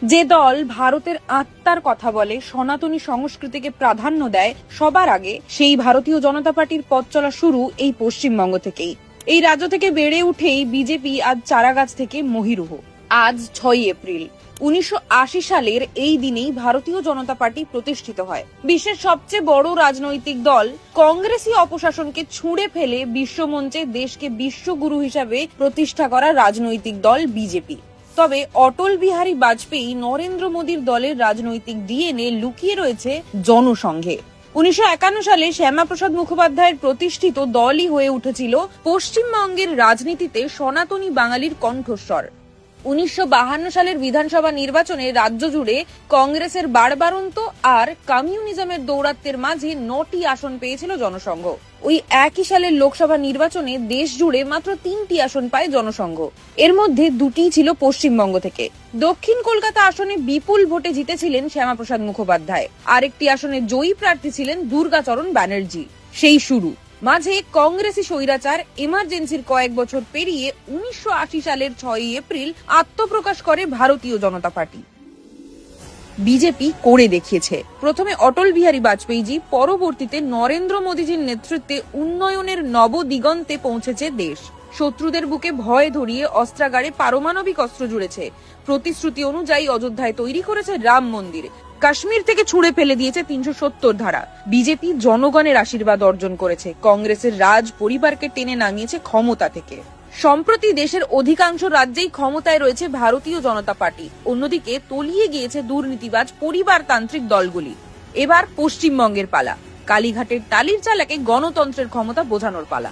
যে দল ভারতের আত্মার কথা বলে, সনাতনী সংস্কৃতিকে প্রাধান্য দেয় সবার আগে, সেই ভারতীয় জনতা পার্টির পথ চলা শুরু এই পশ্চিমবঙ্গ থেকেই। এই রাজ্য থেকে বেড়ে উঠেই বিজেপি আজ চারাগাছ থেকে মহীরুহ। আজ 6 এপ্রিল 1980 সালের এই দিনেই ভারতীয় জনতা পার্টি প্রতিষ্ঠিত হয়। বিশ্বের সবচেয়ে বড় রাজনৈতিক দল কংগ্রেসী অপশাসনকে ছুঁড়ে ফেলে বিশ্বমঞ্চে দেশকে বিশ্বগুরু হিসাবে প্রতিষ্ঠা করা রাজনৈতিক দল বিজেপি। তবে অটল বিহারী বাজপেয়ী নরেন্দ্র মোদীর দলের রাজনৈতিক ডিএনএ লুকিয়ে রয়েছে জনসংঘে। 1951 সালে শ্যামাপ্রসাদ মুখোপাধ্যায়ের প্রতিষ্ঠিত দলই হয়ে উঠেছিল পশ্চিমবঙ্গের রাজনীতিতে সনাতনী বাঙালির কণ্ঠস্বর। 1952 সালের বিধানসভা নির্বাচনে রাজ্য জুড়ে কংগ্রেসের বাড়বাড়ন্ত আর কমিউনিজমের দৌরাত্ম্যের মাঝে 9টি আসন পেয়েছিল জনসংঘ। ওই একই সালের লোকসভা নির্বাচনে দেশ জুড়ে মাত্র 3টি আসন পায় জনসংঘ। এর মধ্যে 2টিই ছিল পশ্চিমবঙ্গ থেকে। দক্ষিণ কলকাতা আসনে বিপুল ভোটে জিতেছিলেন শ্যামাপ্রসাদ মুখোপাধ্যায়। আরেকটি আসনে জয়ী প্রার্থী ছিলেন দুর্গাচরণ ব্যানার্জি। সেই শুরু। মাঝে কংগ্রেসী স্বৈরাচার এমার্জেন্সির কয়েক বছর পেরিয়ে 1980 সালের 6 এপ্রিল আত্মপ্রকাশ করে ভারতীয় জনতা পার্টি। বিজেপি করে দেখিয়েছে। প্রথমে অটল বিহারী বাজপেয়ীজি, পরবর্তীতে নরেন্দ্র মোদীজির নেতৃত্বে উন্নয়নের নবদিগন্তে পৌঁছেছে দেশ। শত্রুদের বুকে ভয় ধরিয়ে অস্ত্রাগারে পারমাণবিক অস্ত্র জুড়েছে। প্রতিশ্রুতি অনুযায়ী অযোধ্যায় তৈরি করেছে রাম মন্দির। কাশ্মীর থেকে ছুঁড়ে ফেলে দিয়েছে 370 ধারা। বিজেপি জনগণের আশীর্বাদ অর্জন করেছে। কংগ্রেসের রাজ পরিবারকে টেনে নামিয়েছে ক্ষমতা থেকে। সম্প্রতি দেশের অধিকাংশ রাজ্যেই ক্ষমতায় রয়েছে ভারতীয় জনতা পার্টি। অন্যদিকে তলিয়ে গিয়েছে দুর্নীতিবাজ পরিবারতান্ত্রিক দলগুলি। এবার পশ্চিমবঙ্গের পালা। কালীঘাটের টালির চালাকে গণতন্ত্রের ক্ষমতা বোঝানোর পালা।